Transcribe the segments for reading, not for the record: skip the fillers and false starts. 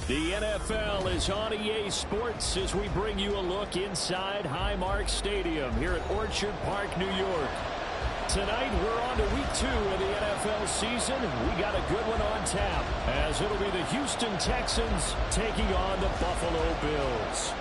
The NFL is on EA Sports as we bring you a look inside Highmark Stadium here at Orchard Park, New York. Tonight, we're on to week 2 of the NFL season. We got a good one on tap, as it'll be the Houston Texans taking on the Buffalo Bills.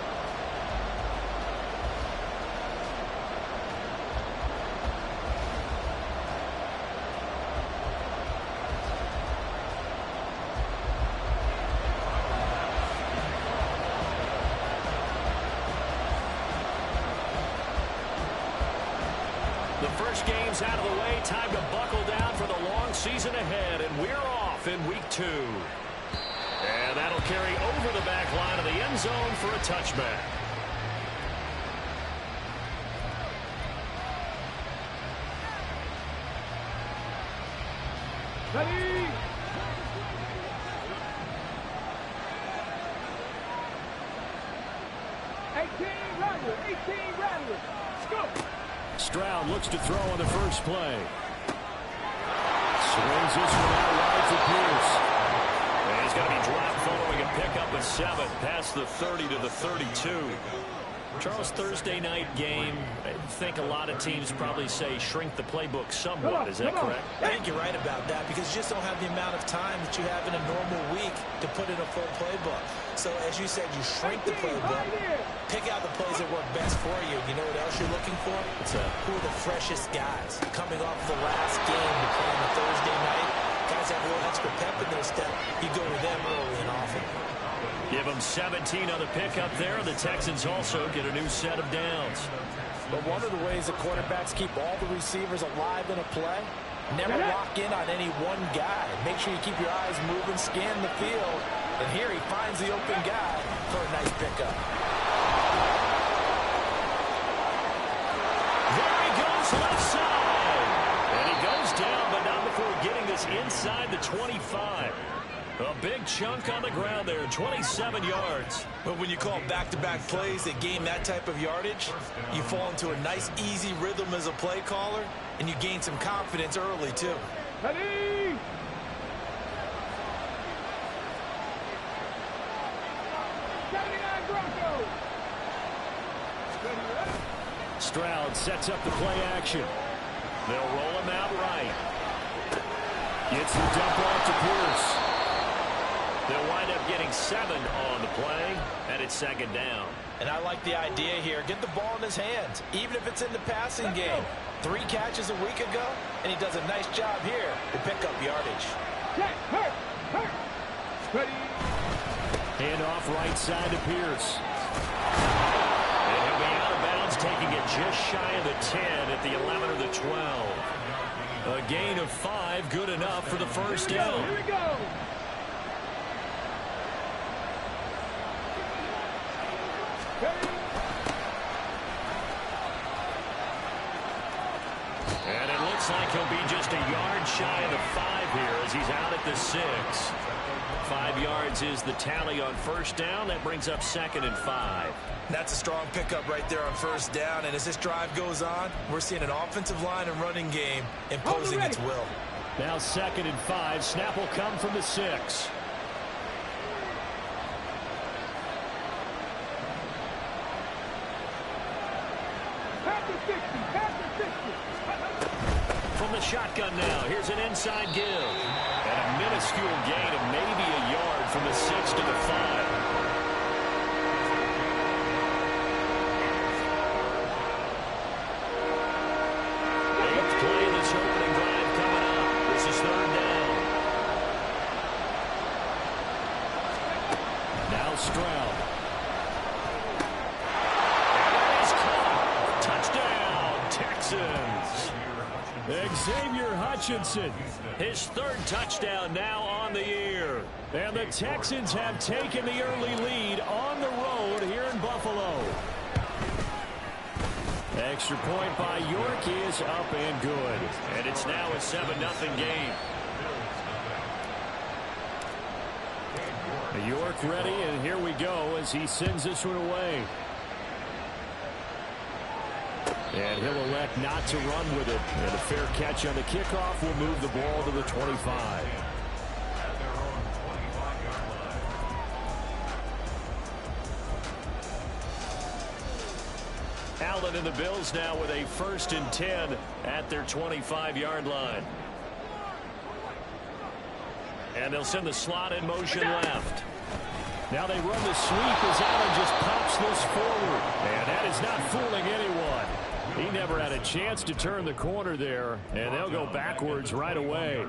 The first game's out of the way. Time to buckle down for the long season ahead. And we're off in week 2. And that'll carry over the back line of the end zone for a touchback. Ready? Stroud looks to throw on the first play. Swings this one out wide for Pierce. And he's going to be dropped following a pickup of 7 past the 30 to the 32. Charles, Thursday night game, I think a lot of teams probably say shrink the playbook somewhat. Is that correct? I think you're right about that because you just don't have the amount of time that you have in a normal week to put in a full playbook. So, as you said, you shrink the playbook, pick out the plays that work best for you. You know what else you're looking for? Who are the freshest guys coming off the last game to play on a Thursday night? Guys have a little extra pep in their step. You go with them early and often. Give them 17 on the pickup there. The Texans also get a new set of downs. But one of the ways the quarterbacks keep all the receivers alive in a play, never lock in on any one guy. Make sure you keep your eyes moving, scan the field. And here he finds the open guy for a nice pickup. There he goes left side. And he goes down, but not before getting this inside the 25. A big chunk on the ground there, 27 yards. But when you call back-to-back plays that gain that type of yardage, you fall into a nice, easy rhythm as a play caller, and you gain some confidence early, too. Ready? Stroud sets up the play action. They'll roll him out right. Gets the dump off to Pierce. They'll wind up getting 7 on the play, and it's second down. And I like the idea here. Get the ball in his hands, even if it's in the passing game. 3 catches a week ago, and he does a nice job here to pick up yardage. Ready? Hand off right side to Pierce. And he'll be out of bounds, taking it just shy of the 10 at the 11 or the 12. A gain of 5, good enough for the first down. Here we go. And it looks like he'll be just a yard shy of the 5 here as he's out at the 6. 5 yards is the tally on first down. That brings up 2nd and 5. That's a strong pickup right there on first down. And as this drive goes on, we're seeing an offensive line and running game imposing its will. Now 2nd and 5. Snap will come from the 6. From the shotgun now, here's an inside give. And a minuscule gain of maybe a yard from the 6 to the 5. Eighth play of this opening drive coming up. This is 3rd down. Now Stroud. And he's caught. Touchdown, Texans. Xavier Hutchinson. His 3rd touchdown now on the year. And the Texans have taken the early lead on the road here in Buffalo. Extra point by York is up and good. And it's now a 7-0 game. York ready, and here we go as he sends this one away. And he'll elect not to run with it. And a fair catch on the kickoff will move the ball to the 25. and the Bills now with a 1st and 10 at their 25-yard line. And they'll send the slot in motion left. Now they run the sweep as Allen just pops this forward. And that is not fooling anyone. He never had a chance to turn the corner there, and they'll go backwards right away.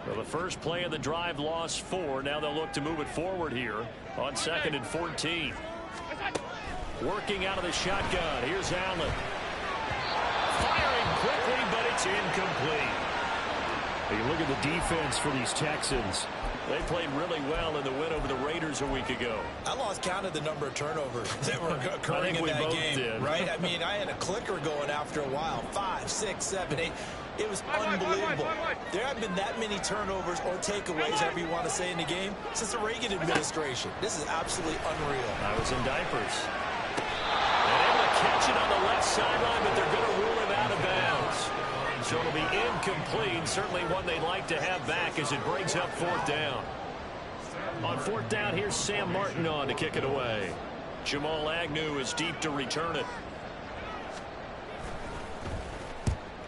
So the first play of the drive lost 4. Now they'll look to move it forward here on 2nd and 14. Working out of the shotgun. Here's Allen. Firing quickly, but it's incomplete. You look at the defense for these Texans. They played really well in the win over the Raiders a week ago. I lost count of the number of turnovers that were occurring in that game, right? I mean, I had a clicker going after a while. 5, 6, 7, 8. It was unbelievable. There haven't been that many turnovers or takeaways, however you want to say, in the game since the Reagan administration. This is absolutely unreal. I was in diapers. And able to catch it on the left sideline, but they're going to rule him out of bounds. So it'll be incomplete. Certainly one they'd like to have back as it brings up 4th down. On 4th down, here's Sam Martin on to kick it away. Jamal Agnew is deep to return it.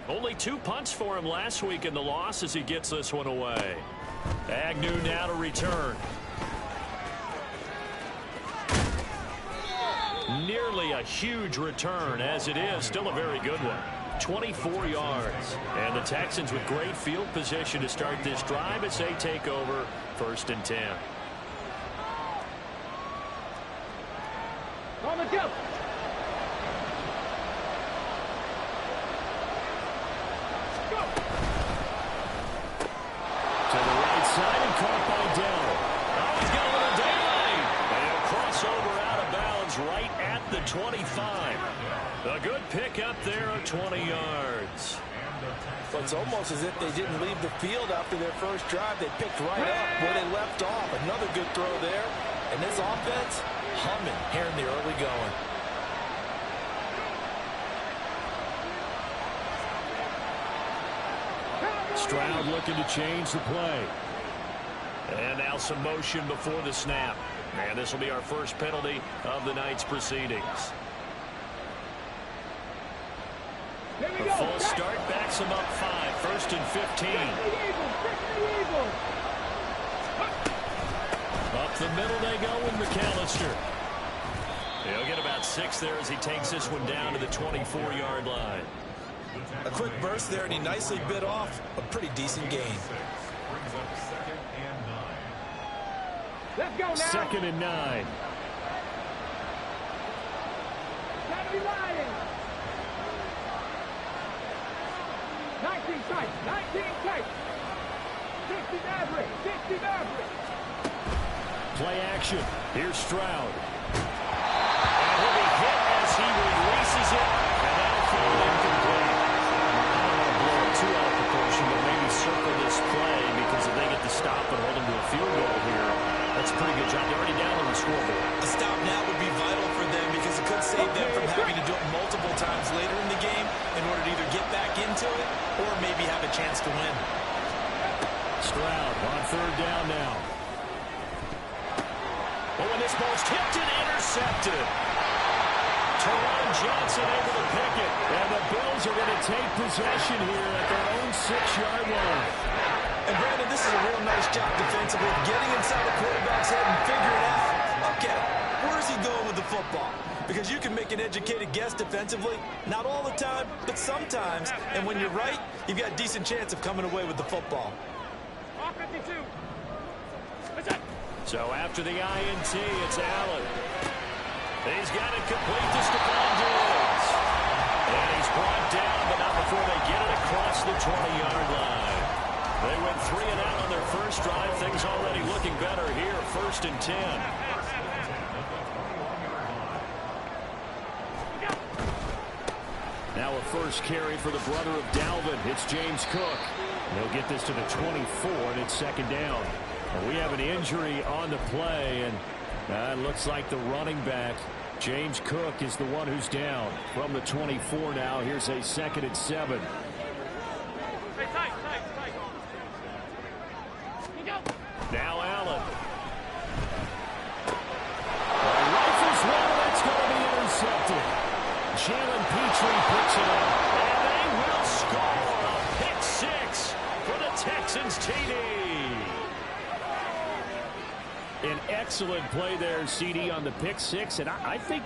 Only 2 punts for him last week in the loss as he gets this one away. Agnew now to return. Nearly a huge return, as it is still a very good one. 24 yards. And the Texans with great field position to start this drive as they take over 1st and 10. On the jump. Go. To the right side and caught by Dell. Oh, he's got a little daylight. And he'll cross over out of bounds right at the 25. A good pick up there of 20 yards. So it's almost as if they didn't leave the field after their first drive. They picked right up where they left off. Another good throw there. And this offense, humming here in the early going. Stroud looking to change the play. And now some motion before the snap. And this will be our first penalty of the night's proceedings. A false start backs them up 5. 1st and 15. Up the middle they go with McAllister. He'll get about 6 there as he takes this one down to the 24-yard line. A quick burst there, and he nicely bit off a pretty decent gain. Let's go now. 2nd and 9. Gotta be lying. 19 tight. 19 tight. 60 average. 60 average. Play action. Here's Stroud. And he'll be hit as he releases it. And that'll fall incomplete. I don't want to blow it too out of proportion, but maybe circle this play because if they get the stop and hold them to a field goal here, that's a pretty good job. They're already down on the scoreboard. A stop now would be vital for them because it could save them from having to do it multiple times later in the game in order to either get back into it or maybe have a chance to win. Stroud on 3rd down now. Oh, and this ball's tipped and intercepted. Teron Johnson able to pick it. And the Bills are going to take possession here at their own 6-yard line. And Brandon, this is a real nice job defensively, getting inside the quarterback's head and figuring out, okay, where's he going with the football? Because you can make an educated guess defensively, not all the time, but sometimes. And when you're right, you've got a decent chance of coming away with the football. So after the INT, it's Allen. He's got it complete to Stephon Diggs. And he's brought down, but not before they get it across the 20-yard line. They went 3 and out on their first drive. Things already looking better here. 1st and 10. Now a first carry for the brother of Dalvin. It's James Cook. They'll get this to the 24, and it's 2nd down. And we have an injury on the play, and it looks like the running back, James Cook, is the one who's down from the 24 now. Here's a 2nd and 7. Now Allen. Rifles one, that's going to be intercepted. Jalen Petrie picks it up. And they will score a pick six for the Texans TD. An excellent play there, CD, on the pick six. And I think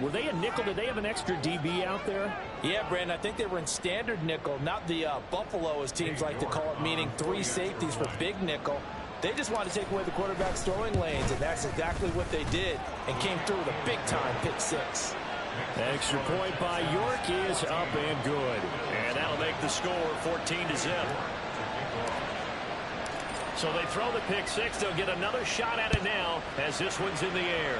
were they a nickel? Did they have an extra DB out there? Yeah, Brandon, I think they were in standard nickel, not the Buffalo, as teams like to call it, meaning 3 safeties for big nickel. They just wanted to take away the quarterback's throwing lanes, and that's exactly what they did, and came through with a big-time pick six. Extra point by York is up and good. And that'll make the score 14-0. So they throw the pick six. They'll get another shot at it now as this one's in the air.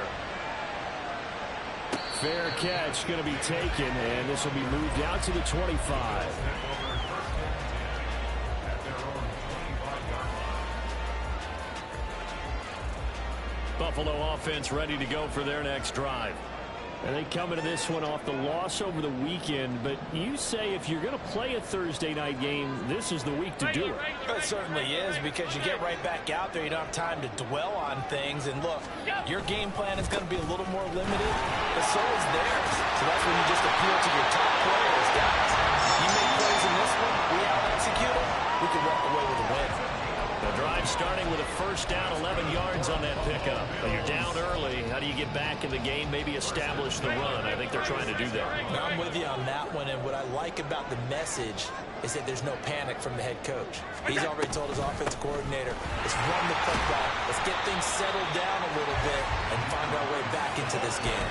Fair catch going to be taken, and this will be moved out to the 25. Buffalo offense ready to go for their next drive. And they come into this one off the loss over the weekend. But you say if you're going to play a Thursday night game, this is the week to do it. It certainly is, because you get right back out there. You don't have time to dwell on things. And look, your game plan is going to be a little more limited, but so is theirs. So that's when you just appeal to your top players. Guys, you make plays in this one, we out-execute them, we can walk away with a win. The drive starting with a first down, 11 yards on that pickup. But you're down early. How do you get back in the game, maybe establish the run? I think they're trying to do that. I'm with you on that one, and what I like about the message is that there's no panic from the head coach. He's already told his offensive coordinator, let's run the football, let's get things settled down a little bit, and find our way back into this game.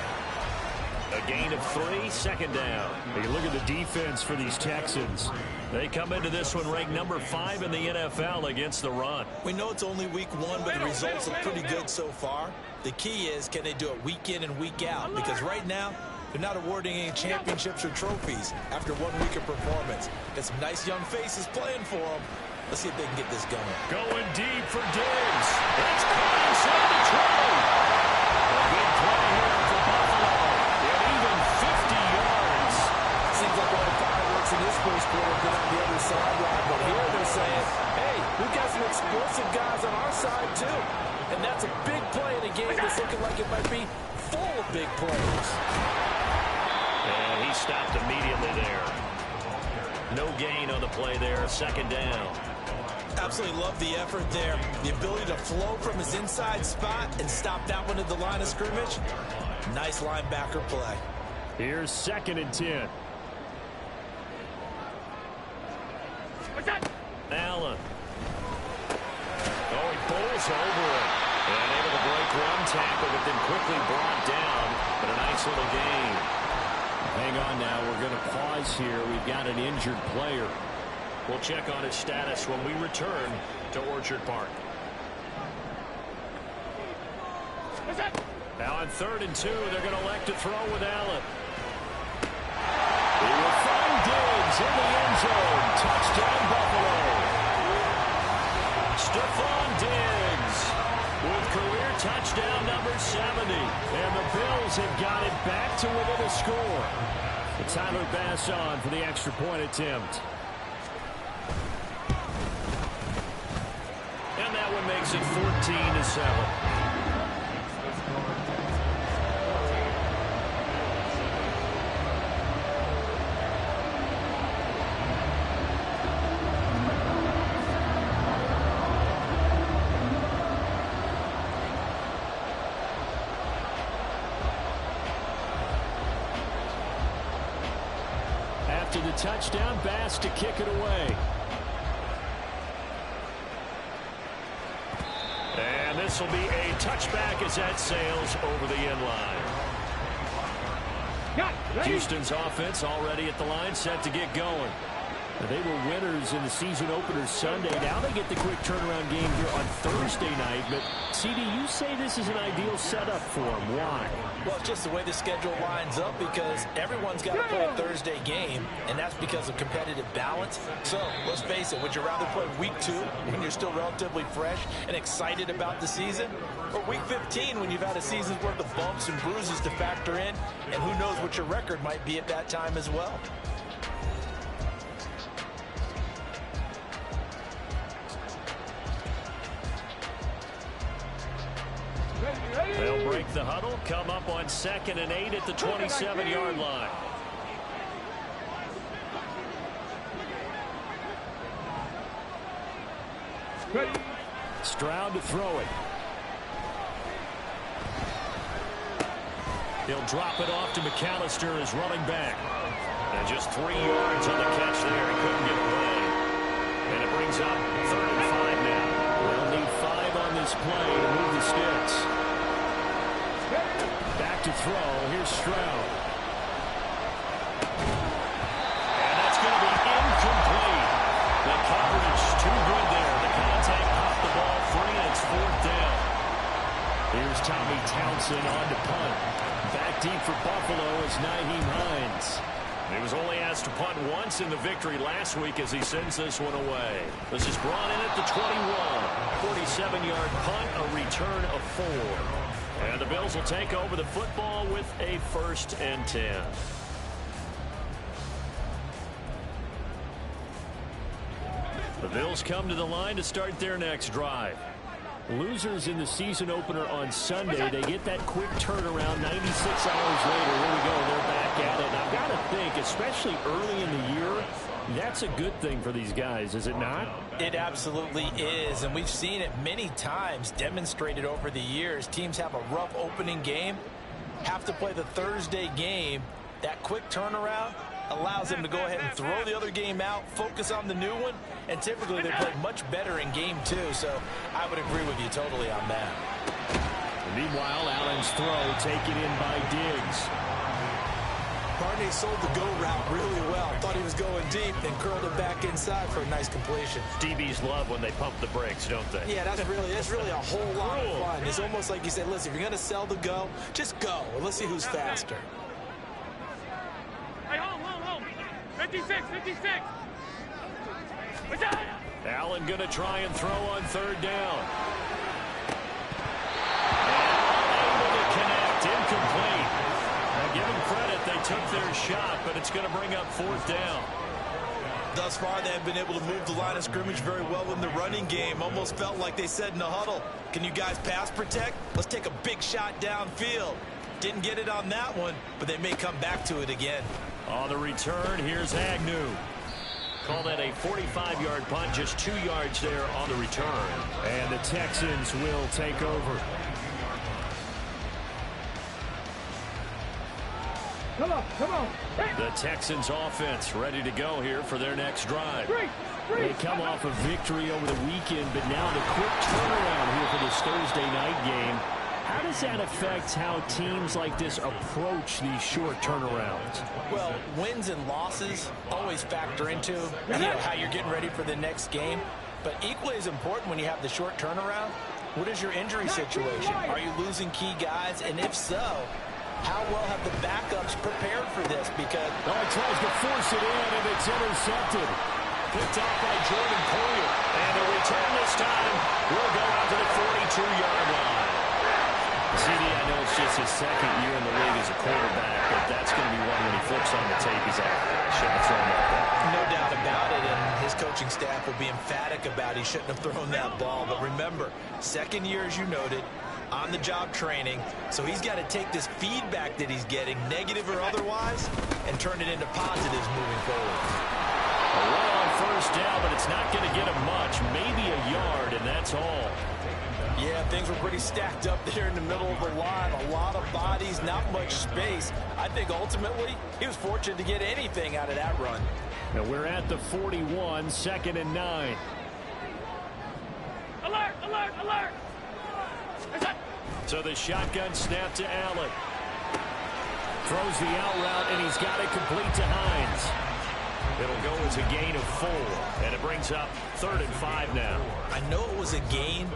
A gain of 3, second down. Hey, look at the defense for these Texans. They come into this one ranked number 5 in the NFL against the run. We know it's only week 1, but the results look pretty good so far. The key is, can they do it week in and week out? Because right now, they're not awarding any championships or trophies after 1 week of performance. Got some nice young faces playing for them. Let's see if they can get this going. Going deep for Diggs. It's caught inside the 20. A big play here for Buffalo. And even 50 yards. Seems like all the fireworks in this first quarter have been on the other sideline. But here they're saying, hey, we've got some explosive guys on our side too. And that's a big play in a game that's looking like it might be full of big plays. And he stopped immediately there. No gain on the play there. Second down. Absolutely love the effort there. The ability to flow from his inside spot and stop that one at the line of scrimmage. Nice linebacker play. Here's 2nd and 10. Allen. Oh, he pulls over it. And able to break one tackle, but then quickly brought down. But a nice little gain. Hang on now. We're going to pause here. We've got an injured player. We'll check on his status when we return to Orchard Park. Now on 3rd and 2, they're going to elect to throw with Allen. He will find Diggs in the end zone. Touchdown, Buffalo. Stephon Diggs with career touchdown number 70. And the Bills have got it back to within a score. Tyler Bass on for the extra point attempt. And that one makes it 14-7. After the touchdown, Bass to kick it away. And this will be a touchback as that sails over the end line. Houston's offense already at the line, set to get going. They were winners in the season opener Sunday. Now they get the quick turnaround game here on Thursday night. But, CD, you say this is an ideal setup for them. Why? Well, it's just the way the schedule lines up, because everyone's got to play a Thursday game, and that's because of competitive balance. So, let's face it, would you rather play week 2 when you're still relatively fresh and excited about the season, or week 15 when you've had a season's worth of bumps and bruises to factor in, and who knows what your record might be at that time as well? They'll break the huddle, come up on 2nd and 8 at the 27-yard line. Ready. Stroud to throw it. He'll drop it off to McAllister as running back. And just 3 yards on the catch there. He couldn't get away. And it brings up 3rd and 5 now. They'll need 5 on this play to move the sticks. Back to throw. Here's Stroud. And that's going to be incomplete. The coverage too good there. The contact popped the ball free, and it's 4th down. Here's Tommy Townsend on to punt. Back deep for Buffalo is Nyheim Hines. He was only asked to punt once in the victory last week as he sends this one away. This is brought in at the 21. 47-yard punt, a return of 4. And the Bills will take over the football with a 1st and 10. The Bills come to the line to start their next drive. Losers in the season opener on Sunday, they get that quick turnaround 96 hours later. Here we go, they're back at it. And I've got to think, especially early in the year, that's a good thing for these guys, is it not? It absolutely is, and we've seen it many times demonstrated over the years. Teams have a rough opening game, have to play the Thursday game. That quick turnaround allows them to go ahead and throw the other game out, focus on the new one, and typically they play much better in game 2, so I would agree with you totally on that. Meanwhile, Allen's throw taken in by Diggs. Barney sold the go route really well. Thought he was going deep, then curled it back inside for a nice completion. DBs love when they pump the brakes, don't they? Yeah, that's really a whole lot of fun. It's almost like you said, listen, if you're going to sell the go, just go. Let's see who's faster. Hey, hold. 56. Allen going to try and throw on 3rd down. And able to connect. Incomplete. Now, give them credit. They took their shot, but it's going to bring up 4th down. Thus far, they have been able to move the line of scrimmage very well in the running game. Almost felt like they said in the huddle, can you guys pass protect? Let's take a big shot downfield. Didn't get it on that one, but they may come back to it again. On the return, here's Agnew. Call that a 45-yard punt, just 2 yards there on the return. And the Texans will take over. Come on. The Texans offense ready to go here for their next drive. They come off a victory over the weekend, but now the quick turnaround here for this Thursday night game. How does that affect how teams like this approach these short turnarounds? Well, wins and losses always factor into how you're getting ready for the next game. But equally as important when you have the short turnaround, what is your injury situation? Are you losing key guys? And if so, how well have the backups prepared for this? Because he tries to force it in, and it's intercepted. Picked off by Jordan Poyer. And a return this time will go out to the 42-yard line. CD, I know it's just his 2nd year in the league as a quarterback, but that's going to be one when he flips on the tape. He's like, I shouldn't have thrown that ball. No doubt about it, and his coaching staff will be emphatic about he shouldn't have thrown that ball. But remember, 2nd year, as you noted, on-the-job training, so he's got to take this feedback that he's getting, negative or otherwise, and turn it into positives moving forward. A run on 1st down, but it's not going to get him much, maybe a yard, and that's all. Yeah, things were pretty stacked up there in the middle of the line. A lot of bodies, not much space. I think ultimately he was fortunate to get anything out of that run. Now we're at the 41, 2nd and 9. Alert! So the shotgun snap to Allen. Throws the out route, and he's got it complete to Hines. It'll go as a gain of 4, and it brings up 3rd and 5 now. I know it was a gain,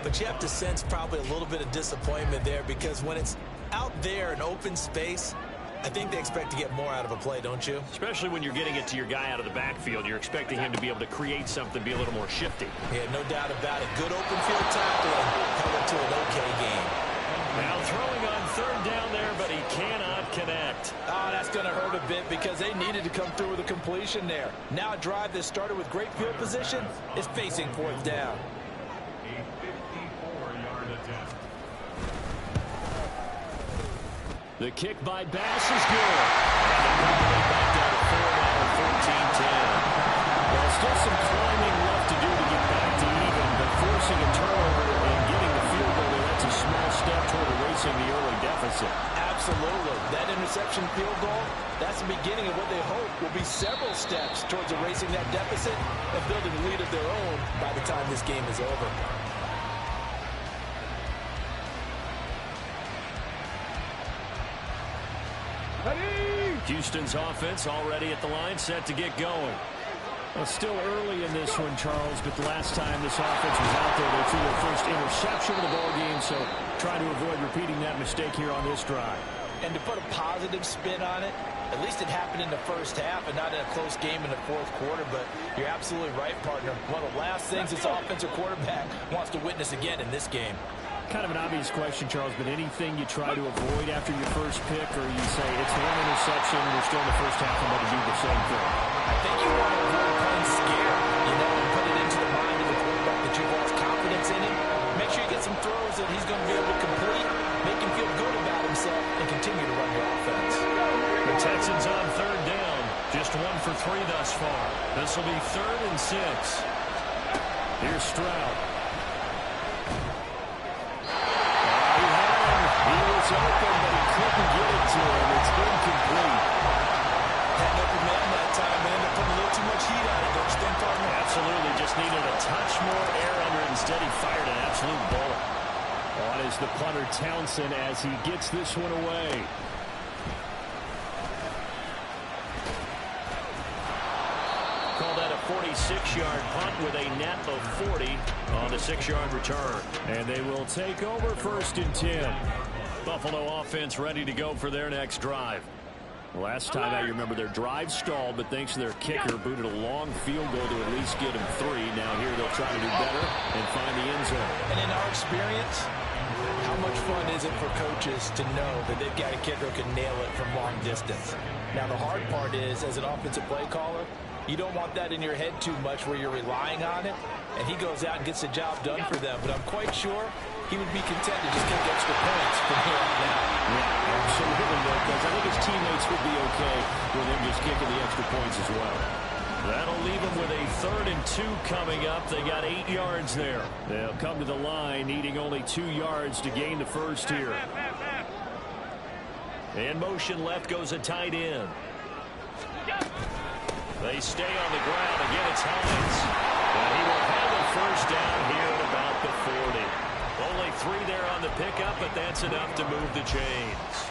but you have to sense probably a little bit of disappointment there because when it's out there in open space, I think they expect to get more out of a play, don't you? Especially when you're getting it to your guy out of the backfield. You're expecting him to be able to create something, be a little more shifty. Yeah, no doubt about it. Good open field tackling held it to an okay game. Now throwing on 3rd down there, but he cannot connect. Oh, that's going to hurt a bit because they needed to come through with a completion there. Now a drive that started with great field position is facing 4th down. The kick by Bass is good. And they're back down to 4 now, 14-10. Well, still some climbing left to do to get back to even. deficit. Absolutely. That interception field goal, that's the beginning of what they hope will be several steps towards erasing that deficit and building a lead of their own by the time this game is over. Houston's offense already at the line, set to get going. Well, still early in this one, Charles, but the last time this offense was out there, they threw their first interception of the ball game, so trying to avoid repeating that mistake here on this drive. And to put a positive spin on it, at least it happened in the first half and not in a close game in the fourth quarter, but you're absolutely right, partner. One of the last things this offensive quarterback wants to witness again in this game. Kind of an obvious question, Charles, but anything you try to avoid after your first pick, or you say it's one interception and we're still in the first half and let it do the same thing? I think you want to avoid playing scared, and put it into the mind of the quarterback that you've lost confidence in him. Make sure you get some throws that he's going to be able to complete, make him feel good about himself, and continue to run your offense. The Texans on third down, just 1 for 3 thus far. This will be 3rd and 6. Here's Stroud. Open, but he couldn't get it to him. It's incomplete. Had no command that time, man. They're putting a little too much heat on it, don't you think, partner? Absolutely. Just needed a touch more air under it. Instead, he fired an absolute bullet. On is the punter, Townsend, as he gets this one away. Call that a 46-yard punt with a net of 40 on the 6-yard return. And they will take over 1st and 10. Buffalo offense ready to go for their next drive. Last time out, you remember their drive stalled, but thanks to their kicker, booted a long field goal to at least get them 3. Now here they'll try to do better and find the end zone. And in our experience, how much fun is it for coaches to know that they've got a kicker who can nail it from long distance? Now the hard part is, as an offensive play caller, you don't want that in your head too much where you're relying on it, and he goes out and gets the job done for them. But I'm quite sure he would be content to just kick extra points from here on out. Yeah, absolutely, because I think his teammates would be okay with him just kicking the extra points as well. That'll leave them with a 3rd and 2 coming up. They got 8 yards there. They'll come to the line, needing only 2 yards to gain the first here. In motion left goes a tight end. They stay on the ground. Again, it's Hines. And he will have a first down here at about the 40. Only 3 there on the pickup, but that's enough to move the chains.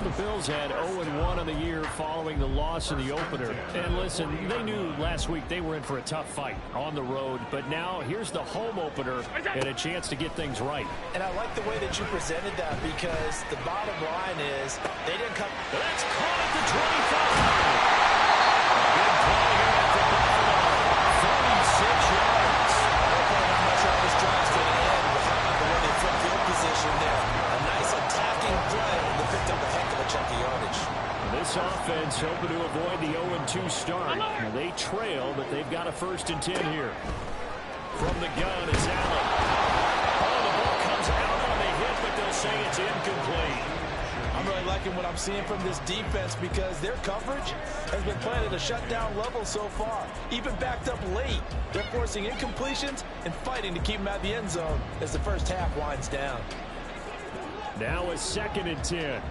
The Bills had 0-1 on the year following the loss in the opener. And listen, they knew last week they were in for a tough fight on the road. But now here's the home opener and a chance to get things right. And I like the way that you presented that, because the bottom line is they didn't come. That's caught at the 25. Good play here at the Buffalo. 46 yards. How much on this drive's going to end with how about the way they flip field position there. A nice attacking play, and they picked up a heck of a chunk of yardage. This offense hoping to avoid the 0-2 start. They trail, but they've got a 1st and 10 here. From the gun is Allen. Oh, the ball comes out on a hit, but they'll say it's incomplete. I'm really liking what I'm seeing from this defense, because their coverage has been playing at a shutdown level so far. Even backed up late, they're forcing incompletions and fighting to keep them out of the end zone as the first half winds down. Now a 2nd and 10.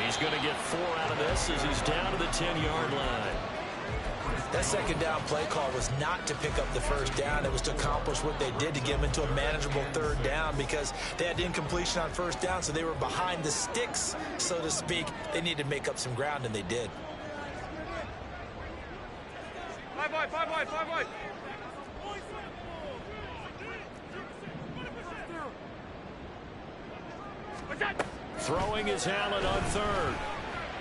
He's going to get 4 out of this as he's down to the 10-yard line. That second down play call was not to pick up the first down. It was to accomplish what they did, to get them into a manageable 3rd down, because they had incompletion on 1st down, so they were behind the sticks, so to speak. They needed to make up some ground, and they did. 5 wide. Throwing is Allen on 3rd.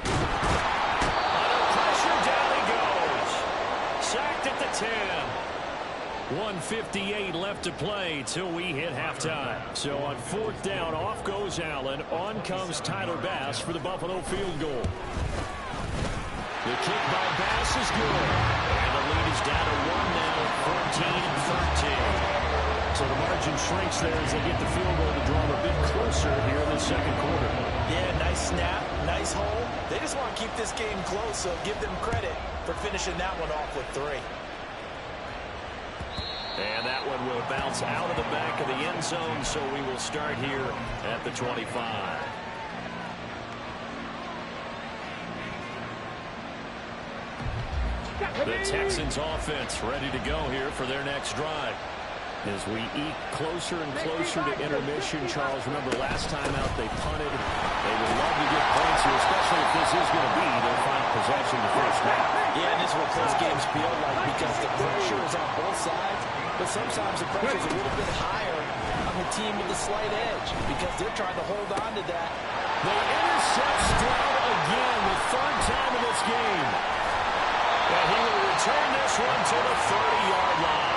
Under pressure, down he goes. Sacked at the 10. 1:58 left to play till we hit halftime. So on 4th down, off goes Allen. On comes Tyler Bass for the Buffalo field goal. The kick by Bass is good. And the lead is down to 1 now, 14-13. So the margin margin shrinks there as they get the field goal to draw them a bit closer here in the second quarter. Yeah, nice snap, nice hole. They just want to keep this game close, so give them credit for finishing that one off with 3. And that one will bounce out of the back of the end zone, so we will start here at the 25. The Texans offense ready to go here for their next drive. As we eke closer and closer to intermission, Charles, remember last time out they punted. They would love to get points here, especially if this is going to be their final possession the first half. Yeah, and this is what close games feel like because the pressure is on both sides, but sometimes the pressure is a little bit higher on the team with the slight edge because they're trying to hold on to that. They intercept Stroud again, the 3rd time in this game. And he will return this one to the 30-yard line.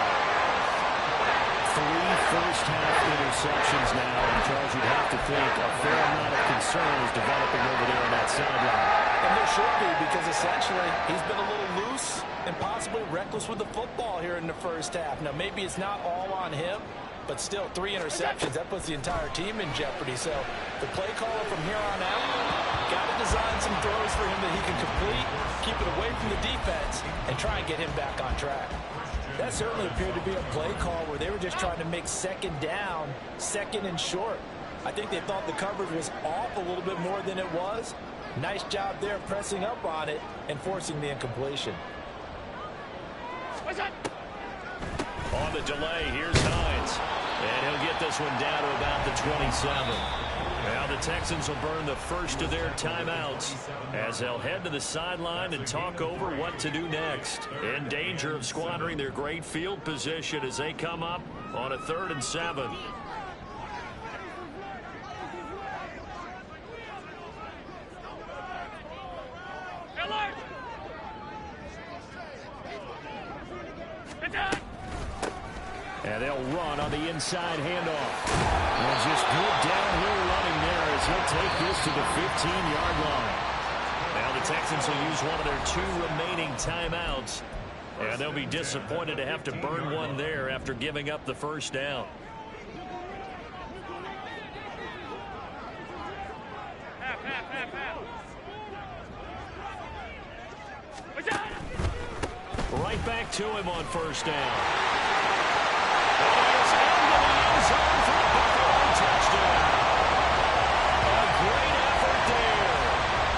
3 first-half interceptions now, and Charles, you'd have to think a fair amount of concern is developing over there on that sideline. And there should be because essentially he's been a little loose and possibly reckless with the football here in the first half. Now, maybe it's not all on him, but still 3 interceptions. That puts the entire team in jeopardy. So the play caller from here on out got to design some throws for him that he can complete, keep it away from the defense, and try and get him back on track. That certainly appeared to be a play call where they were just trying to make second down, second and short. I think they thought the coverage was off a little bit more than it was. Nice job there pressing up on it and forcing the incompletion. On the delay, here's Hines. And he'll get this one down to about the 27. Now the Texans will burn the first of their timeouts as they'll head to the sideline and talk over what to do next. In danger of squandering their great field position as they come up on a 3rd and 7. And they'll run on the inside handoff. And just good downhill running there as he'll take this to the 15-yard line. Now the Texans will use one of their 2 remaining timeouts. And they'll be disappointed to have to burn one there after giving up the first down. Right back to him on first down. Touchdown. A great effort there.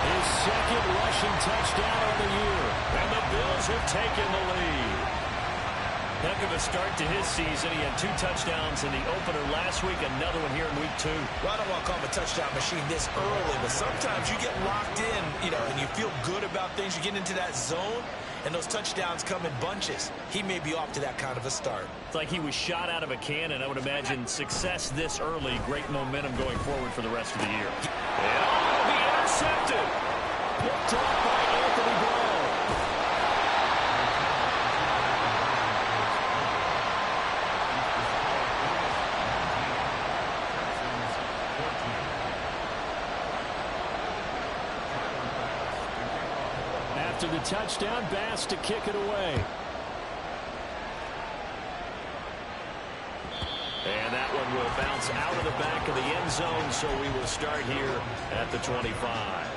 His 2nd rushing touchdown of the year. And the Bills have taken the lead. Heck of a start to his season. He had 2 touchdowns in the opener last week, another one here in week 2. Well, I don't want to call him a touchdown machine this early, but sometimes you get locked in, and you feel good about things. You get into that zone, and those touchdowns come in bunches. He may be off to that kind of a start. It's like he was shot out of a cannon. I would imagine success this early, great momentum going forward for the rest of the year. And it'll be intercepted. Picked up by Anthony Brown. After the touchdown, Bass to kick it away. And that one will bounce out of the back of the end zone, so we will start here at the 25.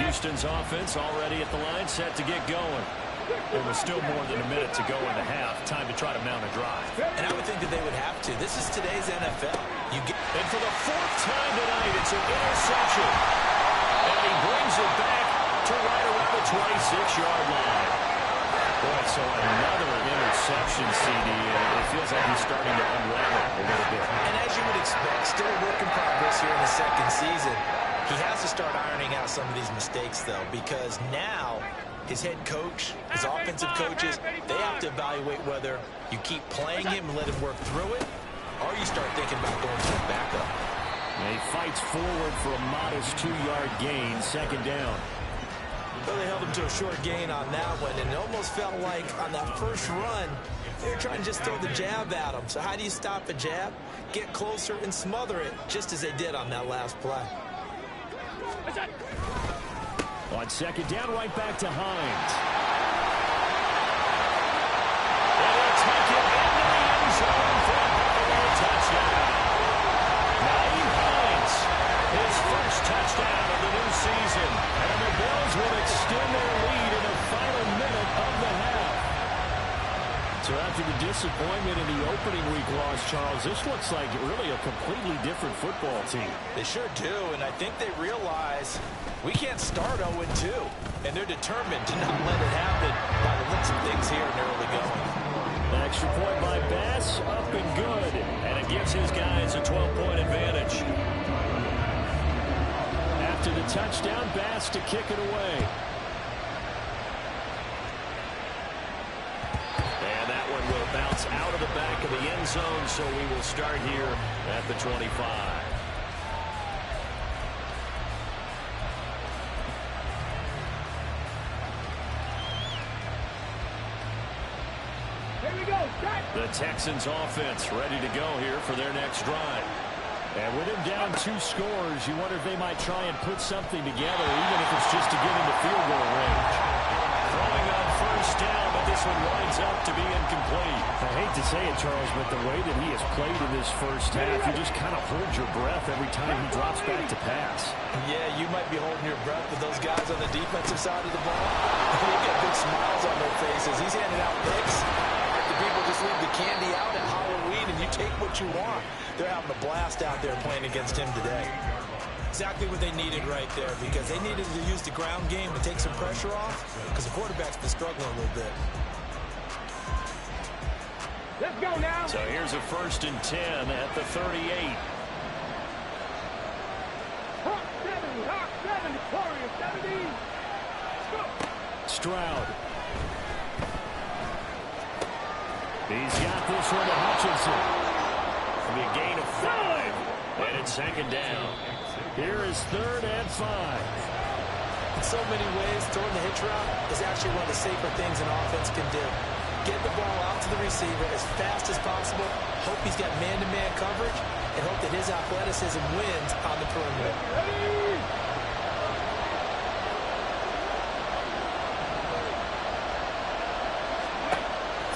Houston's offense already at the line, set to get going. There was still more than a minute to go in the half. Time to try to mount a drive. And I would think that they would have to. This is today's NFL. And for the 4th time tonight, it's an interception. And he brings it back to right around the 26-yard line. Boy, so another interception, CD. It feels like he's starting to unravel a little bit. And as you would expect, still a work in progress here in the 2nd season. He has to start ironing out some of these mistakes, though, because now his head coach, his offensive coaches, they have to evaluate whether you keep playing him and let him work through it, or you start thinking about going to a backup. And he fights forward for a modest 2-yard gain, 2nd down. Well, they held him to a short gain on that one, and it almost felt like on that first run, they were trying to just throw the jab at him. So how do you stop a jab? Get closer and smother it, just as they did on that last play. On 2nd down, right back to Hines. And So after the disappointment in the opening week loss, Charles, this looks like really a completely different football team. They sure do, and I think they realize we can't start 0-2, and they're determined to not let it happen by the looks of things here in early going. Extra point by Bass, up and good. And it gives his guys a 12-point advantage. After the touchdown, Bass to kick it away. And that one will bounce out of the back of the end zone, so we will start here at the 25. The Texans offense ready to go here for their next drive. And with him down 2 scores, you wonder if they might try and put something together, even if it's just to get into field goal range. Throwing on first down, but this one winds up to be incomplete. I hate to say it, Charles, but the way that he has played in this first half, you just kind of hold your breath every time he drops back to pass. Yeah, you might be holding your breath with those guys on the defensive side of the ball. They get big smiles on their faces. He's handing out picks. The people just leave the candy out at Halloween, and you take what you want. They're having a blast out there playing against him today. Exactly what they needed right there, because they needed to use the ground game to take some pressure off, because the quarterback's been struggling a little bit. Let's go now. So here's a 1st and 10 at the 38. Hawk 70, Warrior 70. Go. Stroud. He's got this one to Hutchinson. It'll be a gain of 5. And it's 2nd down. Here is 3rd and 5. In so many ways, throwing the hitch route is actually one of the safer things an offense can do. Get the ball out to the receiver as fast as possible, hope he's got man-to-man coverage, and hope that his athleticism wins on the perimeter.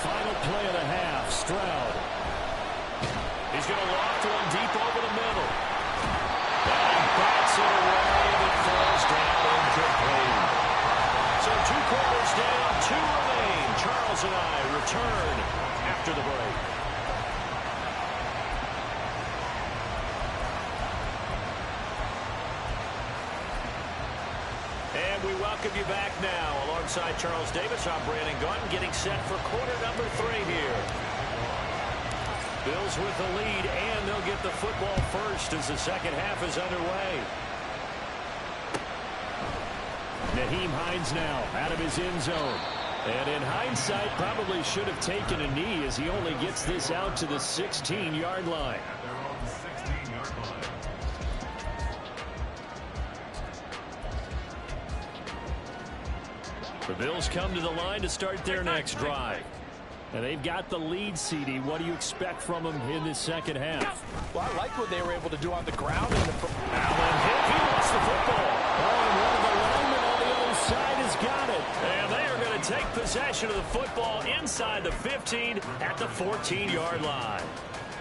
Final play of the half, Stroud. He's going to loft one deep over the middle. And bats it away, and it falls down incomplete. So 2 quarters down, 2 remain. Charles and I return after the break. And we welcome you back now. Alongside Charles Davis, I'm Brandon Gunn, getting set for quarter number 3 here. Bills with the lead, and they'll get the football first as the second half is underway. Nyheim Hines now out of his end zone. And in hindsight, probably should have taken a knee as he only gets this out to the 16-yard line. The Bills come to the line to start their next drive. And they've got the lead, CD. What do you expect from them in this second half? Well, I like what they were able to do on the ground. In the Allen hit. He lost the football. Oh, and one of the linemen on the other side has got it. And they are going to take possession of the football inside the 15 at the 14-yard line.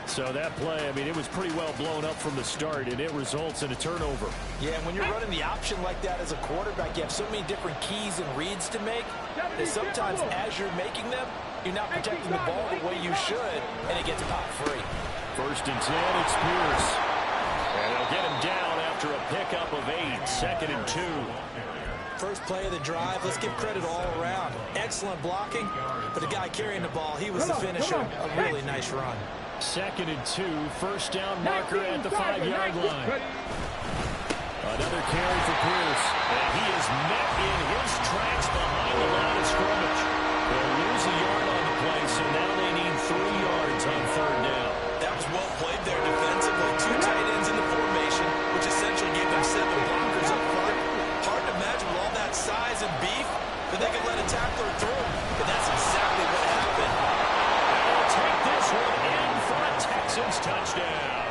So that play, I mean, it was pretty well blown up from the start, and it results in a turnover. Yeah, and when you're running the option like that as a quarterback, you have so many different keys and reads to make that sometimes as you're making them, you're not protecting the ball the way you should, and it gets popped free. 1st and 10, it's Pierce. And they'll get him down after a pickup of 8, 2nd and 2. First play of the drive, let's give credit all around. Excellent blocking, but the guy carrying the ball, he was the finisher. A really nice run. 2nd and 2, 1st down marker at the 5-yard line. Another carry for Pierce. And he is met in his tracks behind the line of scrimmage. They'll lose a yard on the play, so now they need 3 yards on 3rd down. That was well played there defensively. 2 tight ends in the formation, which essentially gave them 7 blockers up front. Hard to imagine with all that size and beef that they could let a tackler through. But that's exactly what happened. They'll take this one in for a Texans touchdown.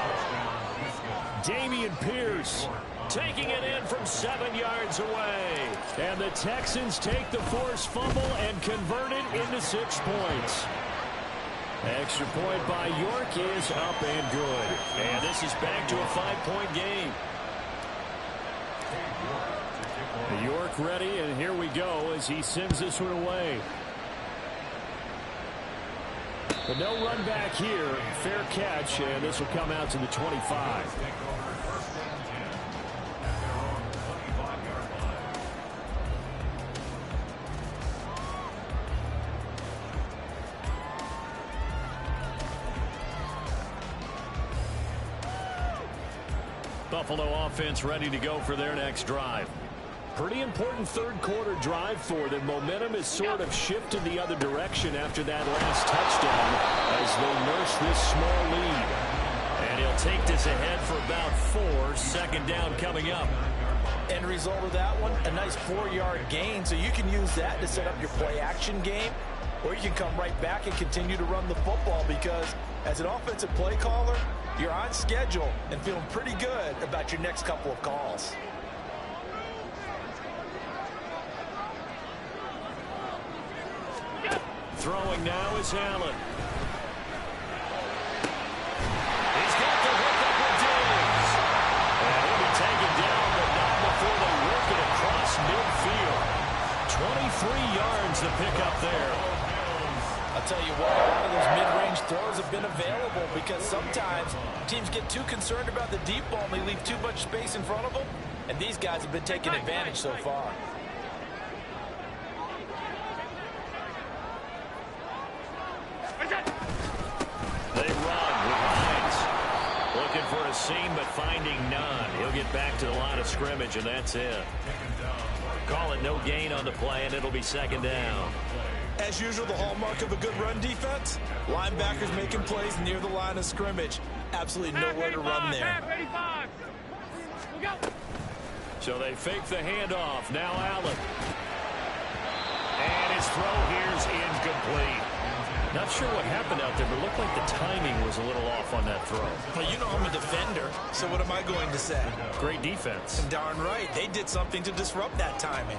Dameon Pierce taking it in from 7 yards away. And the Texans take the forced fumble and convert it into 6 points. Extra point by York is up and good. And this is back to a 5-point game. York ready, and here we go as he sends this one away. But no run back here. Fair catch, and this will come out to the 25. Buffalo offense ready to go for their next drive. Pretty important third quarter drive for them. Momentum has sort of shifted the other direction after that last touchdown as they nurse this small lead. And he'll take this ahead for about 4. Second down coming up. End result of that one, a nice 4-yard gain. So you can use that to set up your play action game, or you can come right back and continue to run the football, because as an offensive play caller, you're on schedule and feeling pretty good about your next couple of calls. Throwing now is Allen. He's got the hook up with Diggs. And he'll be taken down, but not before they work it across midfield. 23 yards to pick up there. I'll tell you what, a lot of those mid-range throws have been available, because sometimes teams get too concerned about the deep ball and they leave too much space in front of them, and these guys have been taking advantage so far. They run with Hines. Looking for a seam, but finding none. He'll get back to the line of scrimmage, and that's it. Call it no gain on the play, and it'll be second down. As usual, the hallmark of a good run defense, linebackers making plays near the line of scrimmage. Absolutely nowhere to run there. So they fake the handoff. Now Allen. And his throw here's incomplete. Not sure what happened out there, but it looked like the timing was a little off on that throw. Well, you know I'm a defender, so what am I going to say? Great defense. Darn right. They did something to disrupt that timing.